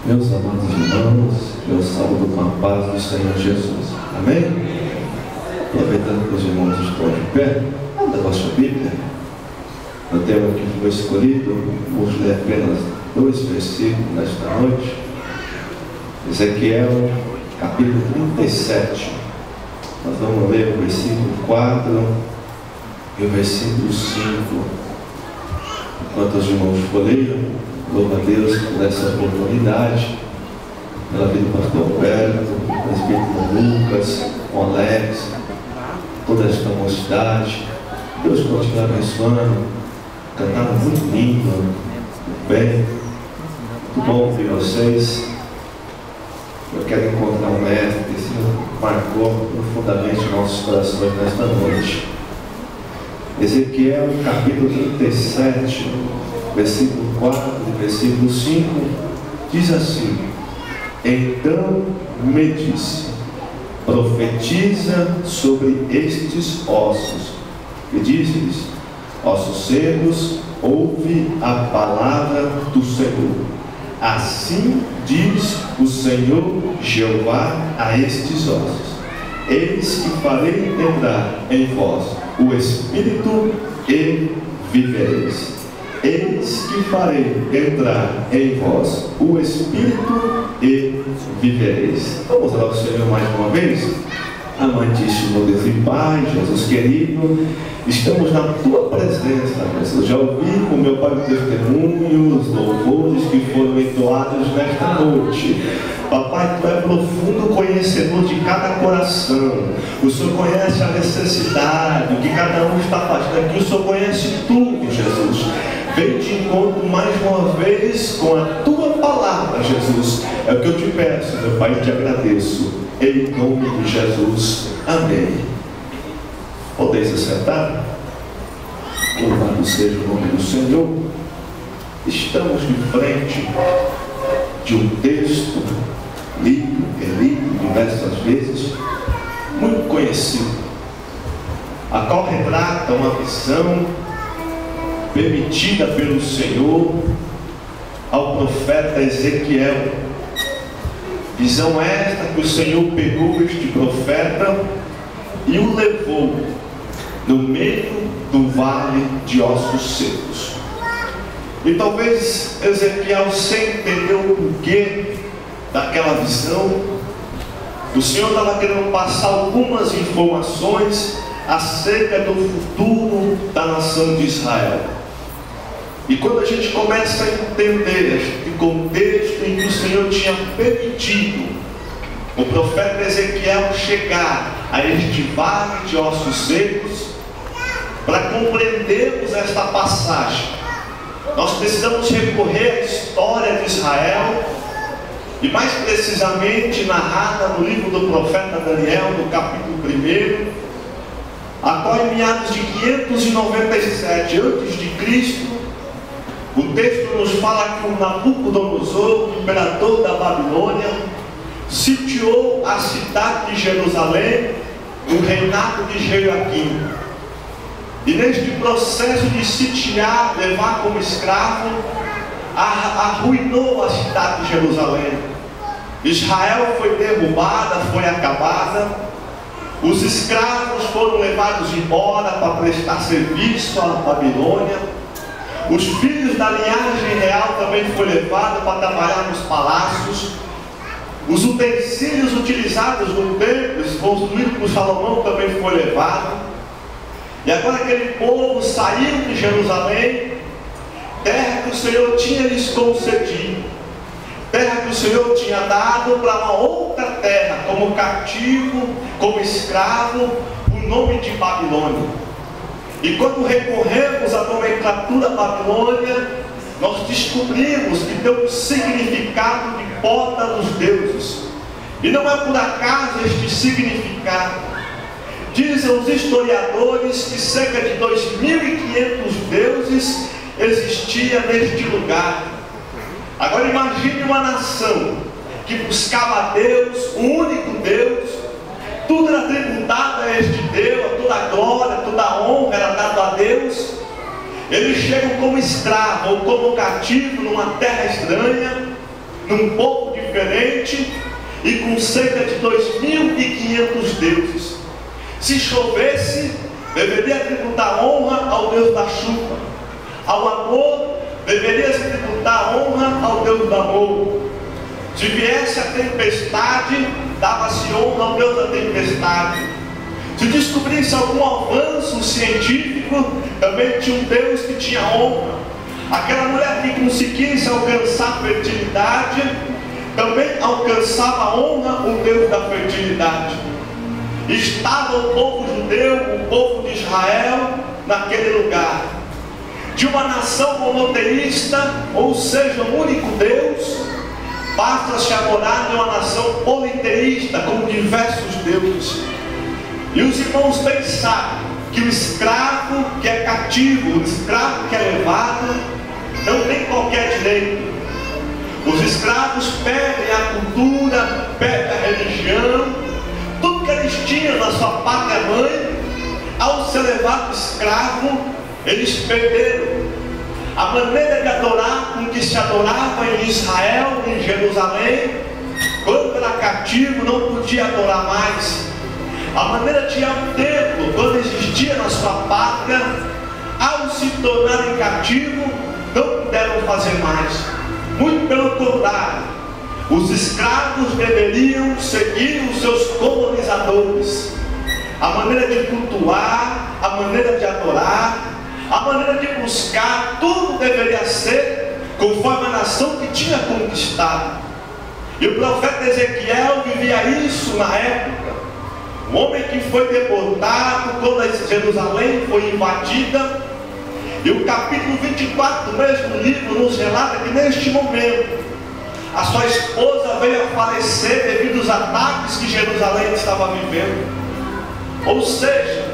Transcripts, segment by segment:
Meus amados irmãos, eu saúdo com a paz do Senhor Jesus. Amém? Aproveitando que os irmãos estão de pé, abra a vossa Bíblia. O tema que foi escolhido, vou ler apenas 2 versículos nesta noite. Ezequiel, capítulo 37. Nós vamos ler o versículo 4 e o versículo 5. Enquanto os irmãos folheiam, louvo a Deus por essa oportunidade, pela vida do pastor Alberto, pelo Espírito Lucas, o Alex, toda esta mocidade. Deus continua abençoando, cantaram muito lindo, muito bem, muito bom ouvir vocês. Eu quero encontrar um mestre que se marcou profundamente nossos corações nesta noite. Ezequiel, capítulo 37, versículo 4 e versículo 5, diz assim: Então me disse, profetiza sobre estes ossos, e disse-lhes: ossos secos, ouve a palavra do Senhor. Assim diz o Senhor Jeová a estes ossos: eis que farei entrar em vós o Espírito e vivereis. Eis que farei entrar em vós o Espírito e vivereis. Vamos orar ao Senhor mais uma vez? Amantíssimo Deus e Pai, Jesus querido, estamos na Tua presença, Jesus. Já ouvi com meu Pai o testemunho, os louvores que foram entoados nesta noite. Papai, Tu é profundo conhecedor de cada coração. O Senhor conhece a necessidade, o que cada um está fazendo aqui. O Senhor conhece tudo, Jesus. Vem de encontro mais uma vez com a Tua palavra, Jesus. É o que eu te peço, meu Pai, e te agradeço. Em nome de Jesus. Amém. Podeis se sentar? Louvado seja o nome do Senhor. Estamos de frente de um texto lido, relido diversas vezes, muito conhecido, a qual retrata uma visão permitida pelo Senhor ao profeta Ezequiel. Visão esta que o Senhor pegou este profeta e o levou no meio do vale de ossos secos. E talvez Ezequiel, sem entender o porquê daquela visão, o Senhor estava querendo passar algumas informações acerca do futuro da nação de Israel. E quando a gente começa a entender este contexto em que o Senhor tinha permitido o profeta Ezequiel chegar a este vale de ossos secos, para compreendermos esta passagem, nós precisamos recorrer à história de Israel, e mais precisamente narrada no livro do profeta Daniel, no capítulo 1, a qual em meados de 597 a.C., o texto nos fala que o Nabucodonosor, o imperador da Babilônia, sitiou a cidade de Jerusalém no reinado de Joaquim. E neste processo de sitiar, levar como escravo, arruinou a cidade de Jerusalém. Israel foi derrubada, foi acabada. Os escravos foram levados embora para prestar serviço à Babilônia. Os filhos da linhagem real também foram levados para trabalhar nos palácios. Os utensílios utilizados no templo, construído por Salomão, também foram levados. E agora aquele povo saiu de Jerusalém, terra que o Senhor tinha lhes concedido, terra que o Senhor tinha dado para uma outra terra, como cativo, como escravo, o nome de Babilônia. E quando recorremos à nomenclatura Babilônia, nós descobrimos que tem um significado de porta dos deuses. E não é por acaso este significado. Dizem os historiadores que cerca de 2.500 deuses existiam neste lugar. Agora imagine uma nação que buscava a Deus, o único Deus. Tudo era tributado a este Deus, toda a glória, toda a honra era dada a Deus. Eles chegam como escravo ou como cativo numa terra estranha, num povo diferente e com cerca de 2.500 deuses. Se chovesse, deveria tributar honra ao Deus da chuva. Ao amor, deveria se tributar honra ao Deus do amor. Se viesse a tempestade, dava-se honra ao Deus da tempestade. Se descobrisse algum avanço científico, também tinha um Deus que tinha honra. Aquela mulher que conseguisse alcançar fertilidade, também alcançava honra o Deus da fertilidade. Estava o povo judeu, o povo de Israel, naquele lugar. De uma nação monoteísta, ou seja, um único Deus, passa-se a morar de uma nação politeísta, com diversos deuses. E os irmãos bem sabem que o escravo que é cativo, o escravo que é levado, não tem qualquer direito. Os escravos perdem a cultura, perdem a religião, tudo que eles tinham na sua pátria mãe. Ao ser levado escravo, eles perderam a maneira de adorar com que se adorava em Israel, em Jerusalém. Quando era cativo, não podia adorar mais. A maneira de ir ao templo, quando existia na sua pátria, ao se tornarem cativo, não puderam fazer mais. Muito pelo contrário, os escravos deveriam seguir os seus colonizadores. A maneira de cultuar, a maneira de adorar, a maneira de buscar, tudo deveria ser conforme a nação que tinha conquistado. E o profeta Ezequiel vivia isso na época. O homem que foi deportado quando Jerusalém foi invadida. E o capítulo 24 do mesmo livro nos relata que neste momento a sua esposa veio a falecer devido aos ataques que Jerusalém estava vivendo. Ou seja,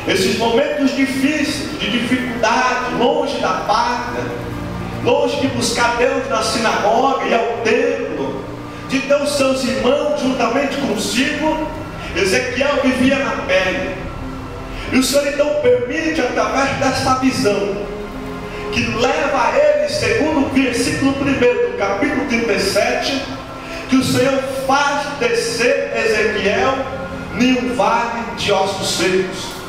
esses momentos difíceis, de dificuldade, longe da pátria, longe de buscar Deus na sinagoga e ao templo, de ter os seus irmãos juntamente consigo, Ezequiel vivia na pele. E o Senhor então permite, através dessa visão, que leva a ele, segundo o versículo 1 do capítulo 37, que o Senhor faz descer Ezequiel em um vale de ossos secos.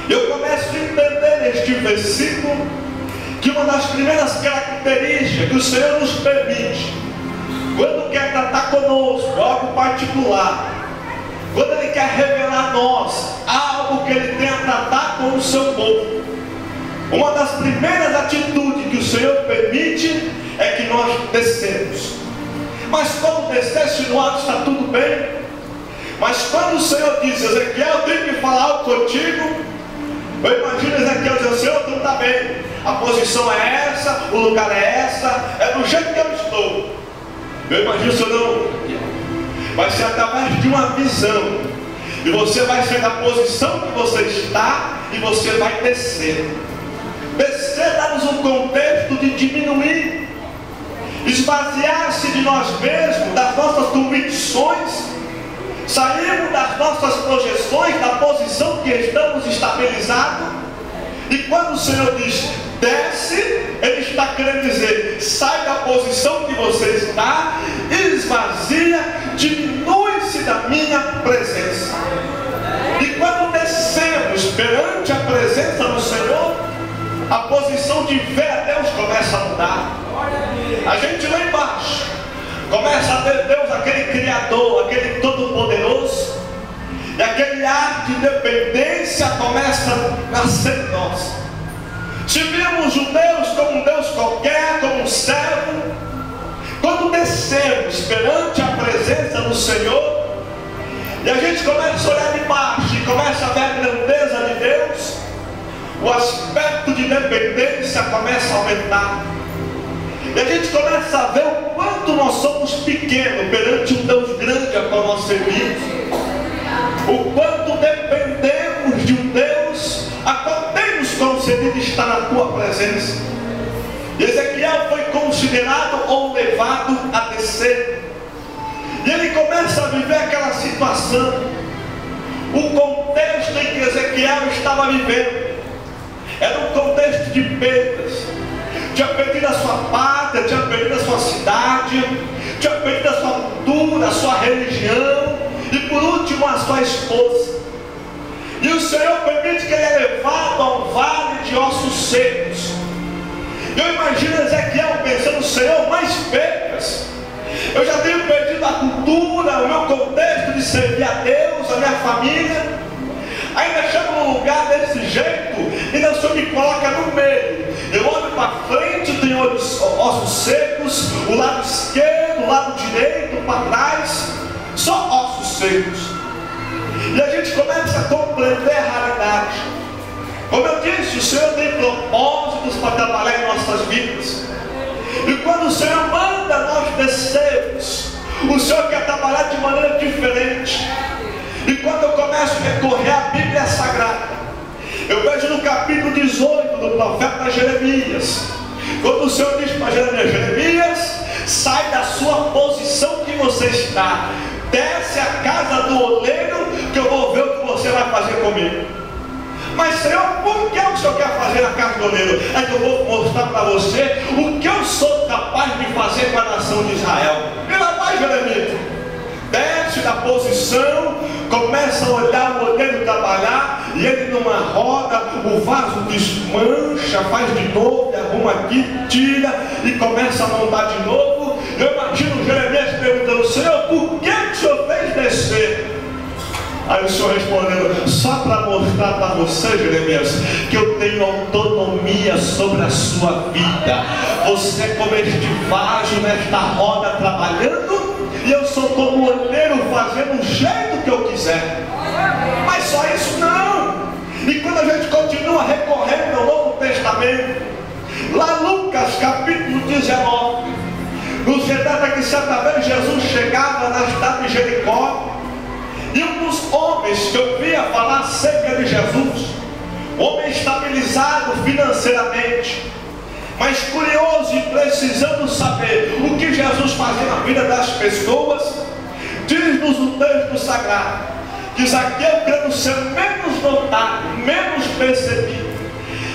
Eu começo a entender neste versículo que uma das primeiras características que o Senhor nos permite, quando quer tratar conosco, algo particular, quando Ele quer revelar a nós algo que Ele tem a tratar com o seu povo, uma das primeiras atitudes que o Senhor permite é que nós descemos. Mas quando descer, se no alto está tudo bem. Mas quando o Senhor diz, Ezequiel, eu tenho que falar algo contigo, eu imagino Ezequiel dizendo, Senhor, tudo está bem, a posição é essa, o lugar é essa, é do jeito que eu estou. Eu imagino o Senhor, vai ser através de uma visão, e você vai ser na posição que você está, e você vai descer. Descer dá-nos um contexto de diminuir, esvaziar-se de nós mesmos, das nossas convicções, sairmos das nossas projeções, da posição que estamos estabilizados. E quando o Senhor diz desce, Ele está querendo dizer, sai da posição que você está, esvazia, diminui-se da minha presença. E quando descemos perante a presença do Senhor, a posição de ver a Deus começa a mudar. A gente lá embaixo começa a ver Deus, aquele Criador, aquele Todo-Poderoso, e aquele ar de dependência começa a nascer em nós. Se vimos o Deus como um Deus qualquer, como um servo, quando descemos perante a presença do Senhor, e a gente começa a olhar de baixo e começa a ver a grandeza de Deus, o aspecto de dependência começa a aumentar. E a gente começa a ver o quanto nós somos pequenos perante um Deus grande a qual nós servimos. O quanto dependemos de um Deus a qual temos concedido estar na tua presença. E Ezequiel foi considerado ou levado a descer. E ele começa a viver aquela situação. O contexto em que Ezequiel estava vivendo era um contexto de perdas. Tinha perdido a sua pátria, tinha perdido a sua cidade, tinha cultura, a sua religião e por último a sua esposa. E o Senhor permite que ele é levado a um vale de ossos secos. Eu imagino Ezequiel pensando: Senhor, mais percas. Eu já tenho perdido a cultura, o meu contexto de servir a Deus, a minha família. Ainda chego num lugar desse jeito e não, o Senhor me coloca no meio. Eu olho para frente, tenho ossos secos, o lado esquerdo, o lado direito, para trás, só ossos secos. E a gente começa a compreender a realidade. Como eu disse, o Senhor tem propósitos para trabalhar em nossas vidas. E quando o Senhor manda nós descermos, o Senhor quer trabalhar de maneira diferente. E quando eu começo a recorrer à Bíblia Sagrada, eu vejo no capítulo 18 do profeta Jeremias, quando o Senhor diz para Jeremias: Jeremias, sai da sua posição que você está, desce à casa do oleiro, que eu vou ver o que você vai fazer comigo. Mas Senhor, por que o Senhor quer fazer na casa do oleiro? É que eu vou mostrar para você o que eu sou capaz de fazer com a nação de Israel. E lá vai Jeremias, desce da posição, começa a olhar o oleiro trabalhar, e ele numa roda, o vaso desmancha, faz de novo, arruma aqui, tira e começa a montar de novo. Eu imagino Jeremias perguntando: Senhor, por que o Senhor fez descer? Aí o Senhor respondendo: só para mostrar para você, Jeremias, que eu tenho autonomia sobre a sua vida. Você é como este vaso nesta roda trabalhando, e eu sou como o oleiro fazendo o jeito que eu quiser. Mas só isso não. E quando a gente continua recorrendo ao Novo Testamento, lá Lucas capítulo 19, nos relata que certa vez Jesus chegava na cidade de Jericó, e um dos homens que eu via falar acerca de Jesus, homem estabilizado financeiramente, mas curioso e precisando saber o que Jesus fazia na vida das pessoas, diz-nos o texto sagrado que Zaqueu, querendo ser menos notado, menos percebido,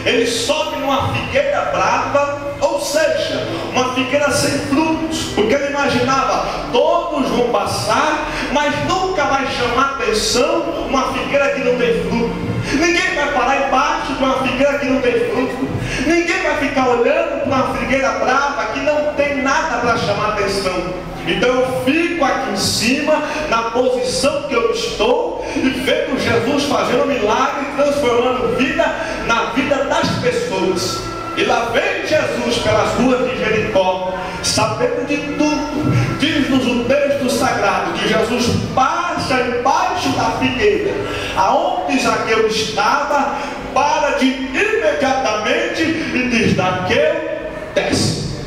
ele sobe numa figueira brava, ou seja, uma figueira sem frutos, porque ele imaginava: todos vão passar, mas nunca vai chamar atenção uma figueira que não tem fruto. Ninguém vai parar embaixo de uma figueira que não tem fruto. Ninguém vai ficar olhando para uma figueira brava que não tem nada para chamar atenção. Então eu fico aqui em cima, na posição que eu estou, e vendo Jesus fazendo um milagre, transformando vida na vida das pessoas. E lá vem Jesus pelas ruas de Jericó, sabendo de tudo. Diz-nos o texto sagrado que Jesus passa embaixo da figueira, aonde Zaqueu estava, para de imediatamente e diz: Zaqueu, desce.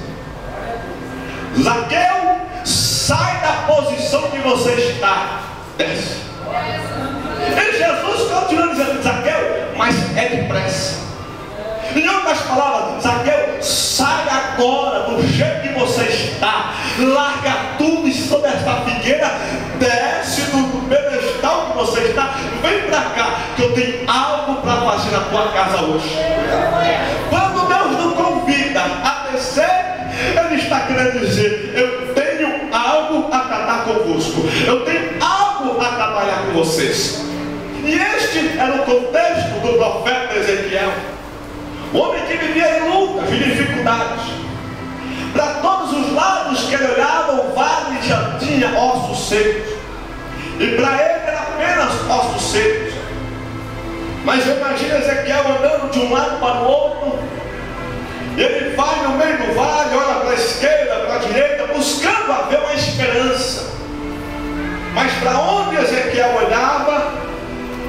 Zaqueu, sai da posição que você está, desce. E Jesus continua dizendo: Zaqueu, mas é depressa. Em outras palavras, Zaqueu, sai agora do jeito que você está, larga tudo e sobre esta figueira, desce do pedestal que você está, vem para cá, que eu tenho algo para fazer na tua casa hoje. Quando Deus nos convida a descer, Ele está querendo dizer: eu tenho algo a tratar convosco, eu tenho algo a trabalhar com vocês. E este era o contexto do profeta Ezequiel, o homem que vivia em lutas e dificuldades. Para todos os lados que ele olhava, o vale já tinha ossos secos, e para ele era apenas ossos secos. Mas eu imagino Ezequiel andando de um lado para o outro, e ele vai no meio do vale, olha para a esquerda, para a direita, buscando haver uma esperança. Mas para onde Ezequiel olhava,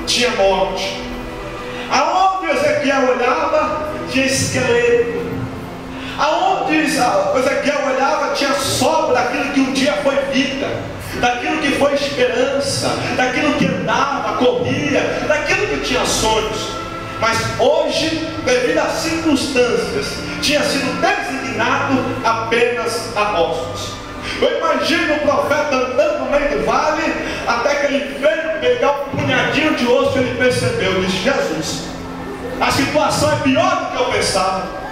tinha morte. Aonde Ezequiel olhava, tinha esqueleto. Aonde Ezequiel olhava, tinha sobra daquilo que um dia foi vida, daquilo que foi esperança, daquilo que andava, corria, daquilo que tinha sonhos. Mas hoje, devido às circunstâncias, tinha sido designado apenas a ossos. Eu imagino o profeta andando no meio do vale, até que ele veio pegar um punhadinho de osso, e ele percebeu, disse: Jesus, a situação é pior do que eu pensava.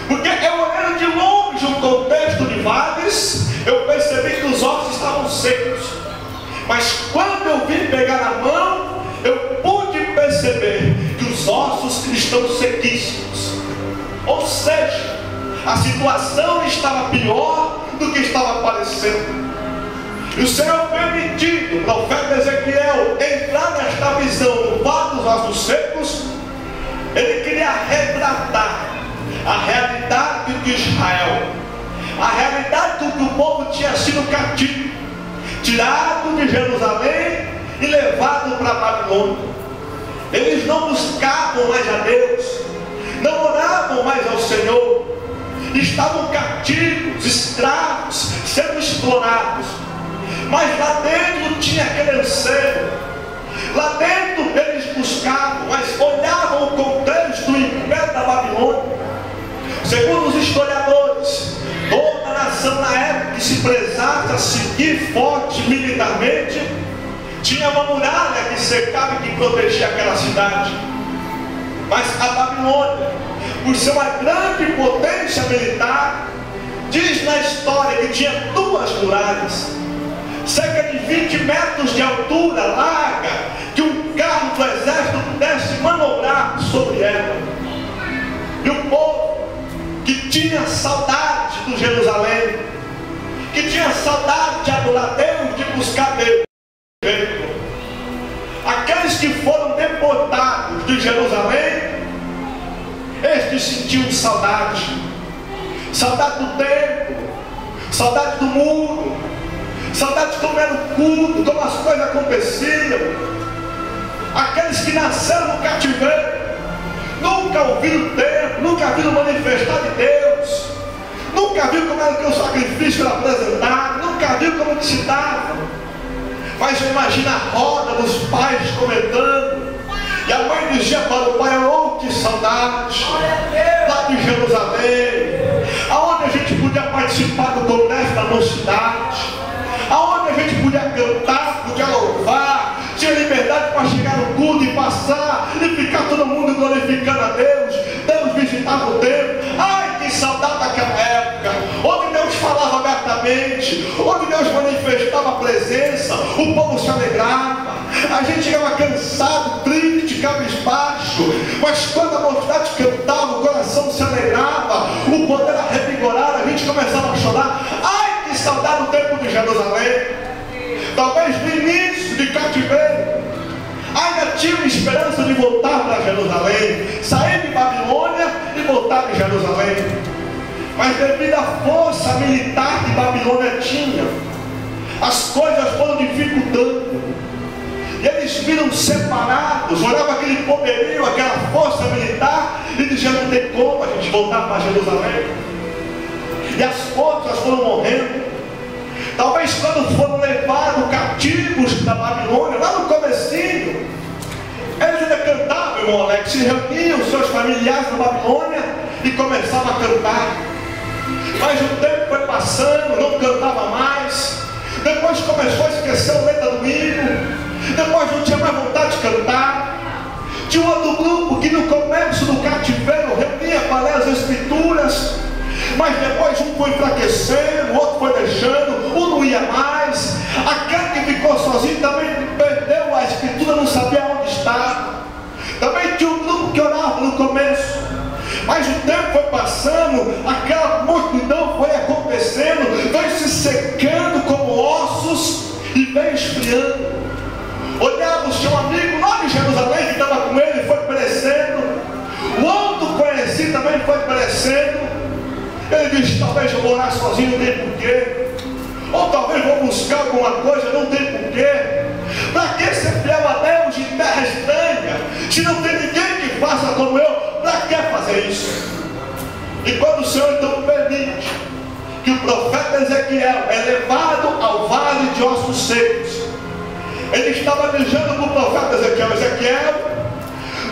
Porque eu olhando de longe um contexto de vales, eu percebi que os ossos estavam secos. Mas quando eu vim pegar na mão, eu pude perceber que os ossos estão sequíssimos. Ou seja, a situação estava pior do que estava parecendo. E o Senhor permitiu o profeta Ezequiel entrar nesta visão do vale dos ossos secos. Ele queria retratar a realidade de Israel, a realidade do que o povo tinha sido cativo, tirado de Jerusalém e levado para a Babilônia. Eles não buscavam mais a Deus, não oravam mais ao Senhor, estavam cativos, escravos, sendo explorados. Mas lá dentro tinha aquele anseio, lá dentro eles buscavam, mas olhavam o contexto do império da Babilônia. Segundo os historiadores, toda a nação na época que se prezasse a seguir forte militarmente, tinha uma muralha que cercava e que protegia aquela cidade. Mas a Babilônia, por ser uma grande potência militar, diz na história que tinha duas muralhas, cerca de 20 metros de altura, larga, que um carro do exército pudesse manobrar sobre ela. E o povo que tinha saudade do Jerusalém, que tinha saudade de adorar Deus, de buscar Deus, aqueles que foram deportados de Jerusalém, estes sentiam saudade do templo, saudade do muro, saudade de como era o culto, como as coisas aconteciam. Aqueles que nasceram no cativeiro, nunca ouviram o templo, nunca viram manifestar de Deus, nunca viram como era que o sacrifício era apresentado, nunca viram como que se dava. Mas imagina a roda dos pais comentando, e a mãe dizia para o pai: oh, que saudade, lá de Jerusalém, aonde a gente podia participar do congresso da mocidade, aonde a gente podia cantar, podia louvar, tinha liberdade para chegar no culto e passar, e ficar todo mundo glorificando a Deus. Deus visitava o templo. Ai, que saudade daquela época, onde Deus falava abertamente, onde Deus manifestava a presença, o povo se alegrava. A gente chegava cansado, triste, cabisbaixo, mas quando a mocidade cantava, o coração se alegrava, o poder era revigorado, a gente começava a chorar. Ai, que saudade do tempo de Jerusalém. Talvez no início de cativeiro ainda tinham esperança de voltar para Jerusalém, sair de Babilônia e voltar para Jerusalém. Mas devido à força militar que Babilônia tinha, as coisas foram dificultando. E eles viram separados, olhavam aquele poderio, aquela força militar, e diziam: não tem como a gente voltar para Jerusalém. E as forças foram morrendo. Talvez quando foram levados cativos da Babilônia, lá no comecinho, eles ainda cantavam, irmão Alex, se reuniam seus familiares na Babilônia e começavam a cantar. Mas o tempo foi passando, não cantava mais. Depois começou a esquecer a letra do hino. Depois não tinha mais vontade de cantar. Tinha um outro grupo que no começo do cativeiro reunia para ler as escrituras, mas depois um foi enfraquecendo, o outro foi deixando, um não ia mais. Aquele que ficou sozinho também perdeu a escritura, não sabia onde estava. Também tinha um grupo que orava no começo, mas o tempo foi passando, aquela multidão foi acontecendo, veio se secando como ossos e veio esfriando. Olhava o seu amigo lá de Jerusalém que estava com ele, foi perecendo. O outro conhecido também foi perecendo. Ele disse: talvez eu vou orar sozinho, não tem porquê. Ou talvez vou buscar alguma coisa, não tem porquê. Para que ser fiel a Deus em terra estranha, se não tem ninguém que faça como eu? Para que fazer isso? E quando o Senhor então permite que o profeta Ezequiel é levado ao vale de ossos secos, ele estava dizendo para o profeta Ezequiel: Ezequiel,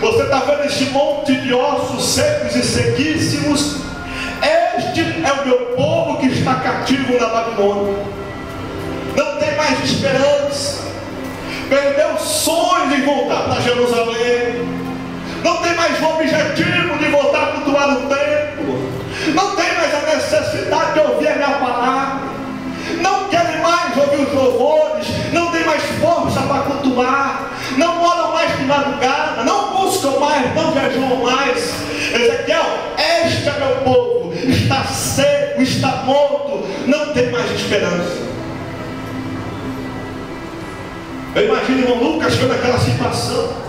você está vendo esse monte de ossos secos e sequíssimos? Este é o meu povo que está cativo na Babilônia. Não tem mais esperança. Perdeu o sonho de voltar para Jerusalém. Não tem mais o objetivo de voltar a cultuar o templo. Não tem mais a necessidade de ouvir a minha palavra. do lar, não oram mais de madrugada, não buscam mais, não jejuam mais. Ezequiel, este é meu povo, está seco, está morto, não tem mais esperança. Eu imagino o irmão Lucas vendo aquela situação.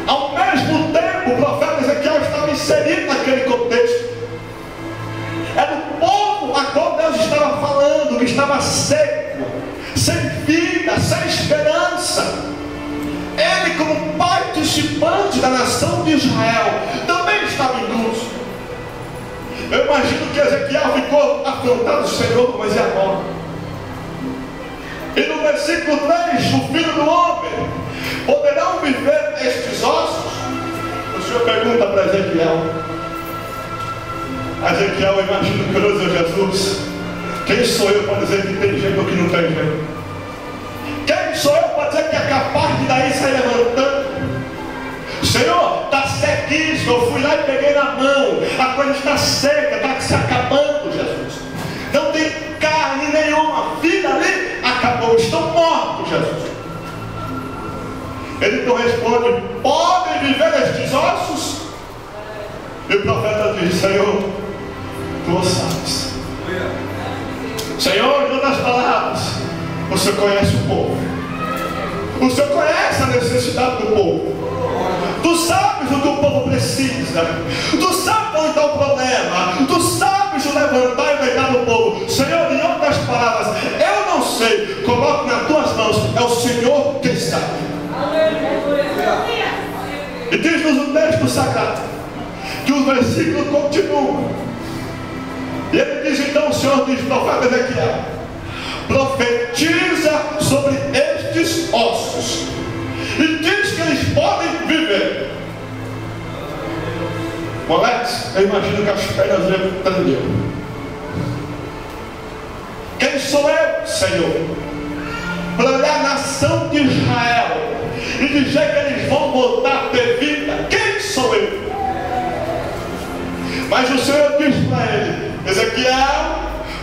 Ao mesmo tempo, o profeta Ezequiel estava inserido naquele contexto. Era o povo a qual Deus estava falando, que estava seco, sem vida, sem esperança. Ele, como participante da nação de Israel, também estava incluso. Eu imagino que Ezequiel ficou afrontado, Senhor, mas e agora? E no versículo 3, o Filho do Homem, poderão viver estes ossos? O Senhor pergunta para Ezequiel. Ezequiel, eu imagino que orou a Jesus: quem sou eu para dizer que tem jeito ou que não tem jeito? Quem sou eu para dizer que é capaz de daí sair levantando? Senhor, está sequíssimo, eu fui lá e peguei na mão, a coisa está seca, está se acabando, Jesus. Não tem carne nenhuma, a vida ali acabou, estão mortos, Jesus. Ele então responde: podem viver estes ossos? E o profeta diz: Senhor, tu sabes. Senhor, em outras palavras, o Senhor conhece o povo, o Senhor conhece a necessidade do povo, tu sabes o que o povo precisa, tu sabes onde está o problema, tu sabes o levantar e deitar do povo. Senhor, em outras palavras, eu não sei, coloque nas tuas mãos, é o Senhor quem sabe. E diz-nos o texto sagrado que o versículo continua. E ele diz então, o Senhor diz, profeta Ezequiel: profetiza sobre estes ossos e diz que eles podem viver. Alex, eu imagino que as pernas dele tremeu. Quem sou eu, Senhor, para olhar a nação de Israel e dizer que eles vão voltar a ter vida? Quem sou eu? Mas o Senhor diz para ele: Ezequiel,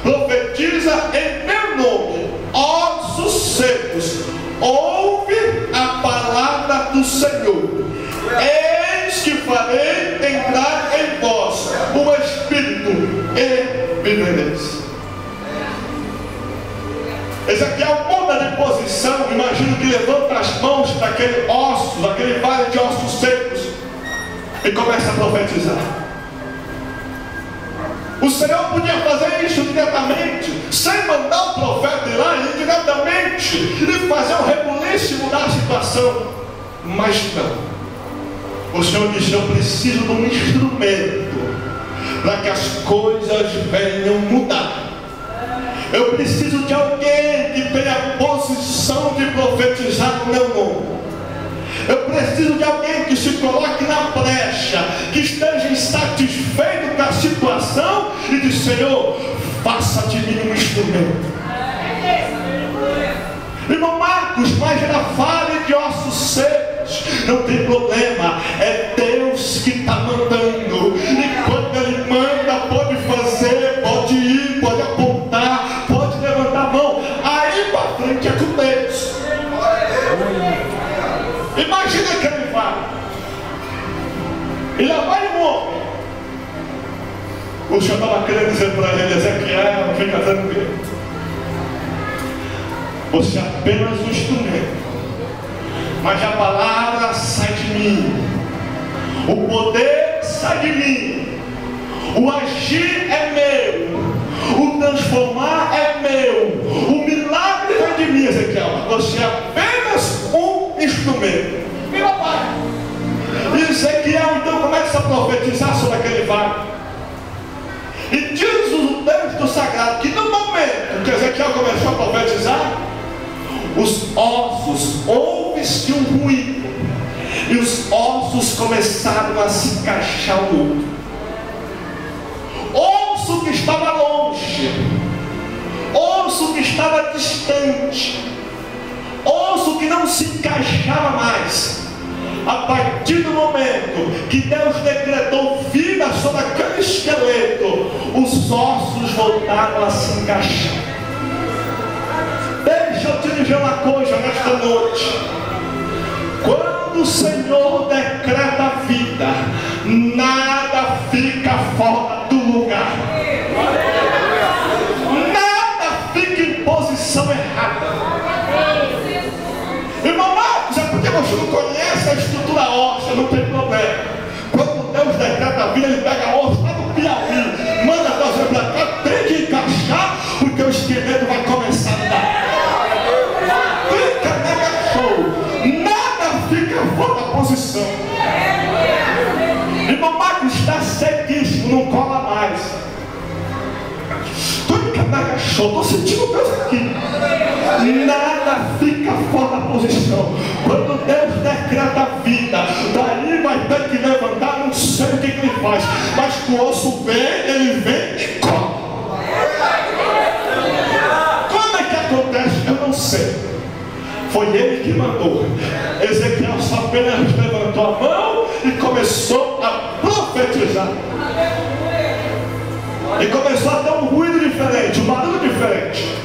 profetiza em meu nome, ossos secos, ouve a palavra do Senhor. Eis que farei entrar em vós o Espírito e vivereis. Ezequiel muda de posição. Imagino que levanta as mãos daquele osso, daquele vale de ossos secos, e começa a profetizar. O Senhor podia fazer isso diretamente, sem mandar o profeta ir lá, indiretamente, e fazer um rebuliço e mudar a situação. Mas não. O Senhor disse: eu preciso de um instrumento para que as coisas venham mudar. Eu preciso de alguém que tenha a posição de profetizar no meu nome. Eu preciso de alguém que se coloque na brecha, que esteja insatisfeito com a situação e diz: Senhor, faça de mim um instrumento. Irmão Marcos, mas ela fala de ossos secos. Não tem problema, é Deus que está mandando. E quando Ele manda, pode fazer, pode ir, pode apontar, pode levantar a mão. Aí para frente é com Deus. Imagina que ele vai, e lá vai um homem. O Senhor estava querendo dizer para ele: Ezequiel, fica tranquilo, você é apenas um instrumento, mas a palavra sai de mim, o poder sai de mim, o agir é meu, o transformar é meu, o milagre vem de mim. Ezequiel, você é apenas um instrumento. E lá vai. E Ezequiel então começa a profetizar sobre aquele vale. E diz o texto sagrado que no momento que Ezequiel começou a profetizar, os ossos, ouve-se um ruído, e os ossos começaram a se encaixar um no outro. Osso que estava longe, osso que estava distante, osso que não se encaixava mais. A partir do momento que Deus decretou vida sobre aquele esqueleto, os ossos voltaram a se encaixar. Deixa eu te dizer uma coisa nesta noite. Quando o Senhor decreta a vida, nada fica fora do lugar. Nada fica em posição errada. Irmão Marcos, é porque você não conhece a estrutura óssea, não tem problema. Quando Deus decreta a vida, Ele pega a osso lá do Piauí, manda trazer para cá, tem que encaixar, porque o esqueleto vai começar a dar. Fica mega show. Nada fica fora da posição. Irmão Marcos está sequíssimo, não cola mais. Fica mega show, estou sentindo Deus aqui. Nada fica fora da posição. Quando Deus decreta a vida, daí vai ter que levantar, não sei o que ele faz, mas que o osso vem, ele vem e come. Como é que acontece? Eu não sei. Foi ele que mandou. Ezequiel só apenas levantou a mão e começou a profetizar. E começou a ter um ruído diferente, um barulho diferente.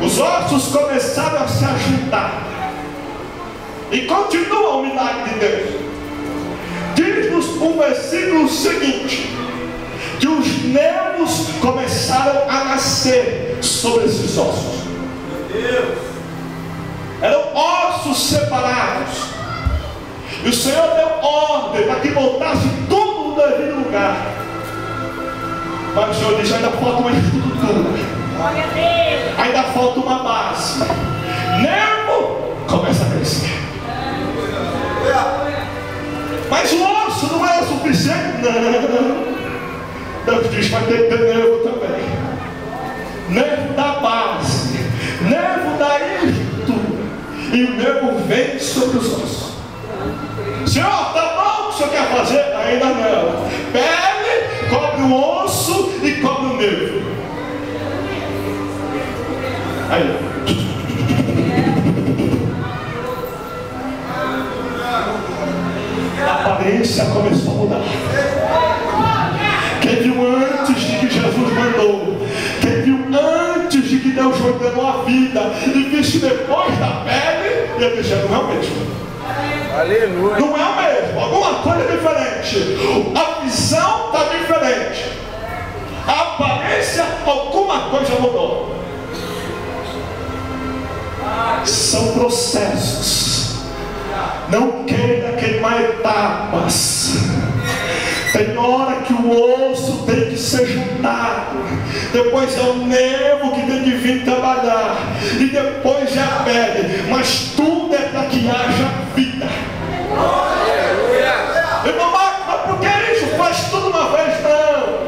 Os ossos começaram a se ajuntar. E continua o milagre de Deus. Diz-nos o versículo seguinte: que os nervos começaram a nascer sobre esses ossos. Eram ossos separados. E o Senhor deu ordem para que voltasse tudo no devido lugar. Mas o Senhor disse: ainda falta uma estrutura. Ainda falta uma base. Nervo começa a crescer. Mas o osso não é o suficiente. Não. Deus diz: vai ter que ter nervo também. Nervo da base, nervo da estrutura. E o nervo vem sobre os ossos. Senhor, tá bom o que o Senhor quer fazer? Ainda não. Pele cobre o osso e cobre o nervo. Aí. A aparência começou a mudar. Quem viu antes de que Jesus mandou, quem viu antes de que Deus ordenou a vida, e visse depois da pele, ele disse: não é o mesmo. Aleluia. Não é o mesmo, alguma coisa é diferente. A visão está diferente. A aparência, alguma coisa mudou. São processos. Não queira queimar etapas. Tem hora que o osso tem que ser juntado. Depois é o nervo que tem que vir trabalhar. E depois é a pele. Mas tudo é para que haja vida. Irmão Marcos, mas por que isso? Faz tudo uma vez? Não.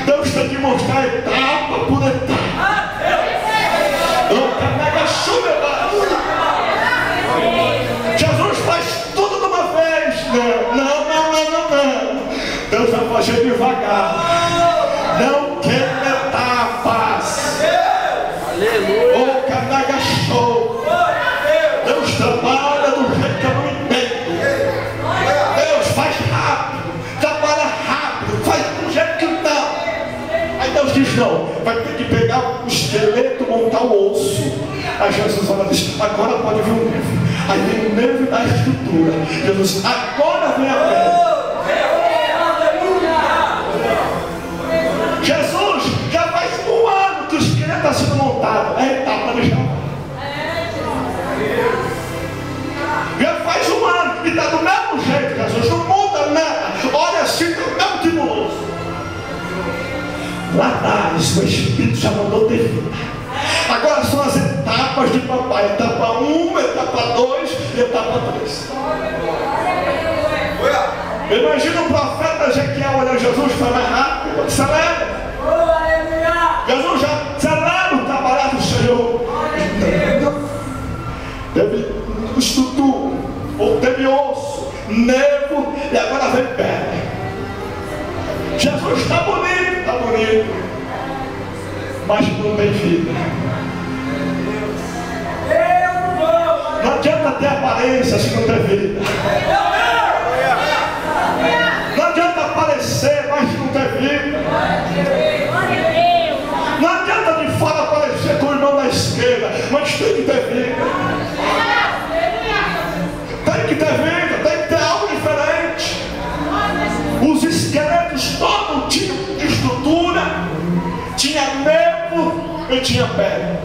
Deus tem que mostrar etapa por etapa. Jesus faz tudo de uma vez. Não. Deus vai fazer devagar. Não quer etapas. Aleluia. Oh, canaga show. Deus trabalha do jeito que eu não entendo. Deus faz rápido, trabalha rápido, faz do jeito que não. Aí Deus diz: não, vai ter que pegar o esqueleto, montar o osso. Aí Jesus olha e diz: agora pode vir o nervo. Aí vem o nervo da estrutura. Jesus diz: agora vem a pele. Jesus já faz um ano que o esqueleto está sendo montado. É a etapa de já faz um ano e está do mesmo jeito. Jesus não muda nada. Olha assim, está o mesmo tibuloso. Lá atrás o Espírito já mandou ter vida. Agora são as etapas de papai: etapa 1, etapa 2 e etapa 3. Imagina o profeta Ezequiel olhando Jesus e falar: mais rápido, acelera. Jesus já acelera o trabalhar do Senhor. Teve estrutura, ou teve osso, nervo, e agora vem pele. Jesus está bonito, mas não tem vida. Não adianta ter aparência se não ter vida. Não adianta aparecer, mas não ter vida. Não adianta de fora aparecer com o irmão da esquerda, mas tem que ter e tinha pele,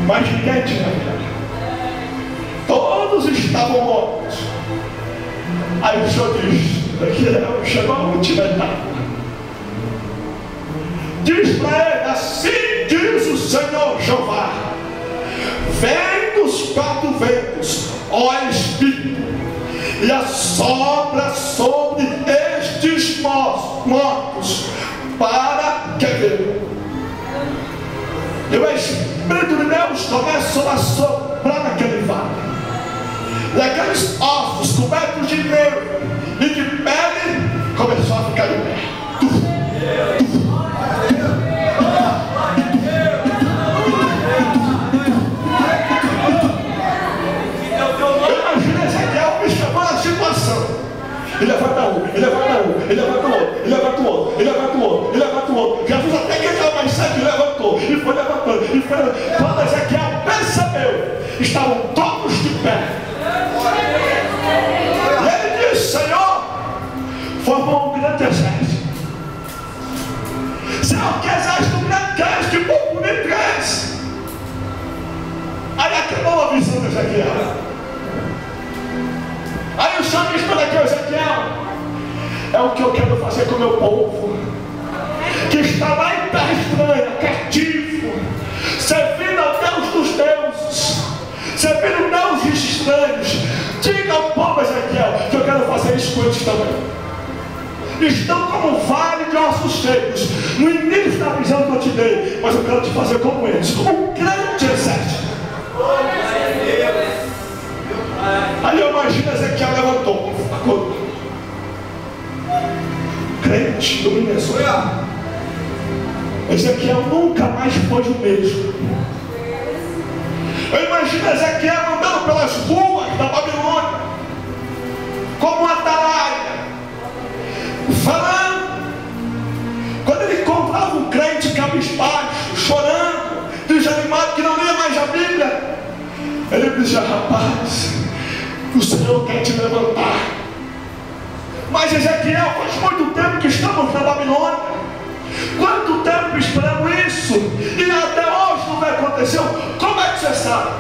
mas ninguém tinha pele. Todos estavam mortos. Aí o Senhor diz: Ezequiel, chegou a última etapa. Diz para ele: assim diz o Senhor Jeová: vem dos 4 ventos, ó Espírito, e assopra sobre estes mortos, para que vejam. E o Espírito de Deus começou a soprar naquele vale. E aqueles ossos cobertos de nervo e de pele começou a ficar de pé. Imagina Ezequiel observando a situação. Ele levanta um, ele levanta um, ele levanta o outro, ele levanta o outro, ele levanta o outro, ele levanta o outro. Jesus até que ele mais cedo levantou e foi levantando. E foi levantando. Quando Ezequiel percebeu, estavam todos de pé. E ele disse: Senhor, formou um grande exército. Senhor, que exército grande cresce, que povo bonito cresce. Aí acabou a visão de Ezequiel. Aí o Senhor diz para Ezequiel: é o que eu quero fazer com o meu povo, que está lá em terra estranha, cativo, servindo ao Deus dos deuses, servindo deuses estranhos. Diga ao povo, Ezequiel, que eu quero fazer isso com eles também. Estão como um vale de ossos secos, no início da visão que eu te dei, mas eu quero te fazer como eles, um grande exército. Aí eu imagino Ezequiel levantou, acordou. Crente do Minnesota. Ezequiel nunca mais foi o mesmo. Eu imagino Ezequiel andando pelas ruas da Babilônia, como um atalaia, falando. Quando ele encontrava um crente cabisbaixo, chorando, desanimado, que não lia mais a Bíblia, ele dizia: rapaz, o Senhor quer te levantar. Mas Ezequiel, faz muito tempo que estamos na Babilônia. Quanto tempo esperamos isso? E até hoje não vai acontecer. Como é que você sabe?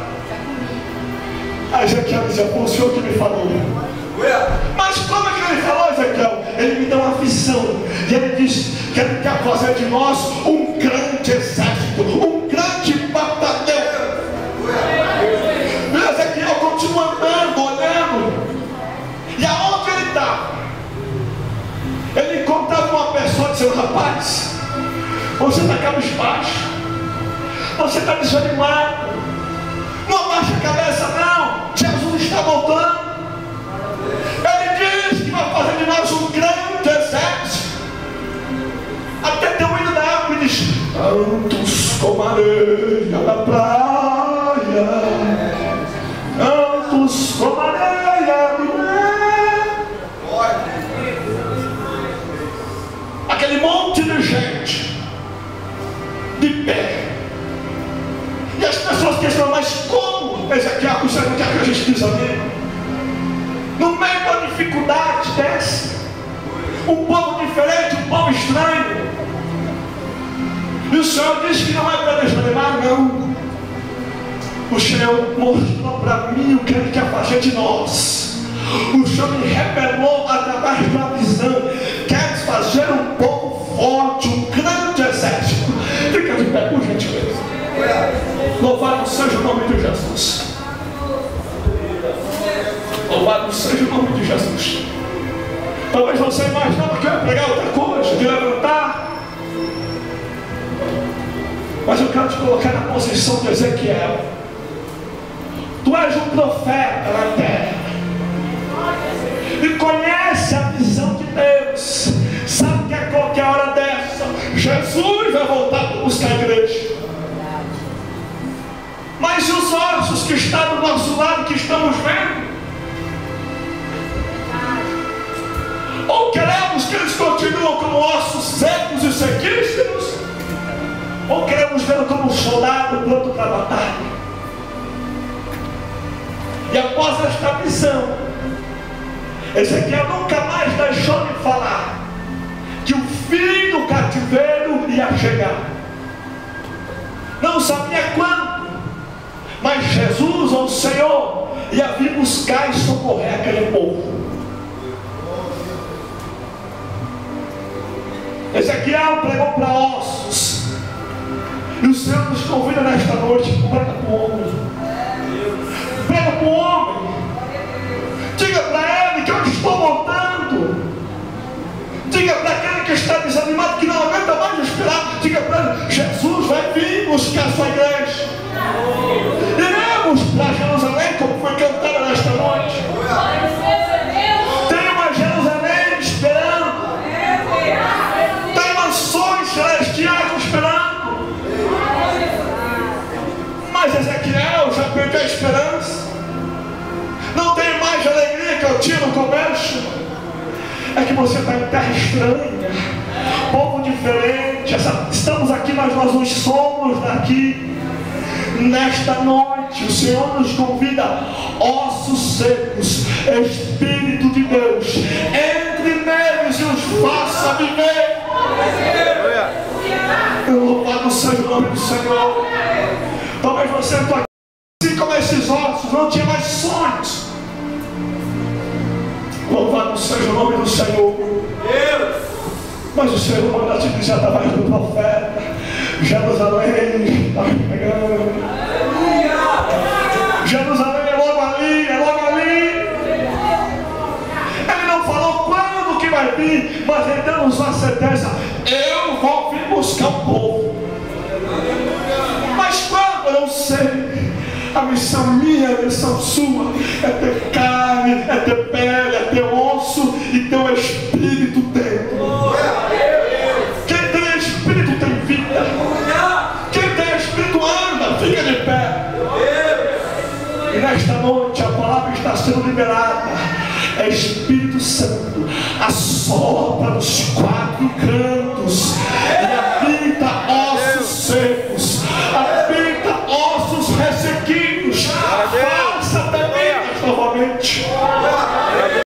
Aí Ezequiel dizia: foi o Senhor que me falou. Mas como é que ele falou, Ezequiel? Ele me deu uma visão. E ele diz que ele quer fazer de nós um grande exército, um grande batalhão. E Ezequiel continua andando, olhando. E aonde ele está? Ele encontrava uma pessoa dizendo: rapaz, você está cabisbaixo, você está desanimado, não abaixa a cabeça não, Jesus está voltando. Ele diz que vai fazer de nós um grande exército. Até tem um hino da água e diz: tantos como areia da praia, tantos como areia do mar. Aquele monte de gente de pé. E as pessoas questionam: mas como, Ezequiel, você não quer que a gente desanime? No meio da dificuldade dessa, um povo diferente, um povo estranho. E o Senhor disse que não é para desanimar, não. O Senhor mostrou para mim o que Ele quer fazer de nós. O Senhor me revelou através de uma visão. Quer fazer um povo forte, um grande exército. Fica de pé, por gentileza. Louvado seja o nome de Jesus. Louvado seja o nome de Jesus. Talvez você imaginava que eu ia pregar outra coisa, de levantar. Mas eu quero te colocar na posição de Ezequiel. Tu és um profeta na terra. E conhece a visão de Deus. Sabe que a qualquer hora dessa, Jesus vai voltar para buscar a igreja. Mas os ossos que estão do nosso lado, que estamos vendo, ou queremos que eles continuem como ossos secos e sequíssimos, ou queremos vê-lo como um soldado pronto para a batalha. E após esta visão, Ezequiel nunca mais deixou de falar que o fim do cativeiro ia chegar. sabia quando, mas Jesus, o Senhor, ia vir buscar e socorrer aquele povo. Ezequiel pregou para ossos, e o Senhor nos convida nesta noite: prega para o homem, prega para o homem, diga para ele que eu estou voltando, diga para aquele que está desanimado, que não aguenta mais esperar, diga para ele: Jesus vai vir buscar a sua igreja. Iremos para Jerusalém, como foi cantado nesta noite. Tem uma Jerusalém esperando, tem mansões celestiais esperando. Mas Ezequiel já perdeu a esperança, não tem mais a alegria que eu tinha no começo. É que você está em terra estranha, povo diferente. Estamos aqui, mas nós não somos daqui. Nesta noite o Senhor nos convida: ossos secos, Espírito de Deus, entre neles e os faça viver. Louvado seja o nome do Senhor. Talvez você está aqui assim como esses ossos, não tinha mais sonhos. Louvado seja o nome do Senhor. Mas o Senhor manda te dizer através do profeta: Jerusalém está chegando. Jerusalém é logo ali, é logo ali. Ele não falou quando que vai vir, mas ele deu-nos a certeza: eu vou vir buscar o povo. Mas quando? Eu não sei. A missão minha, a missão sua é ter carne, é ter pele, é ter osso e ter o Espírito dentro. Quem tem Espírito tem vida. Quem tem Espírito anda, fica de pé. E nesta noite a palavra está sendo liberada. É Espírito Santo, assopra nos quatro cantos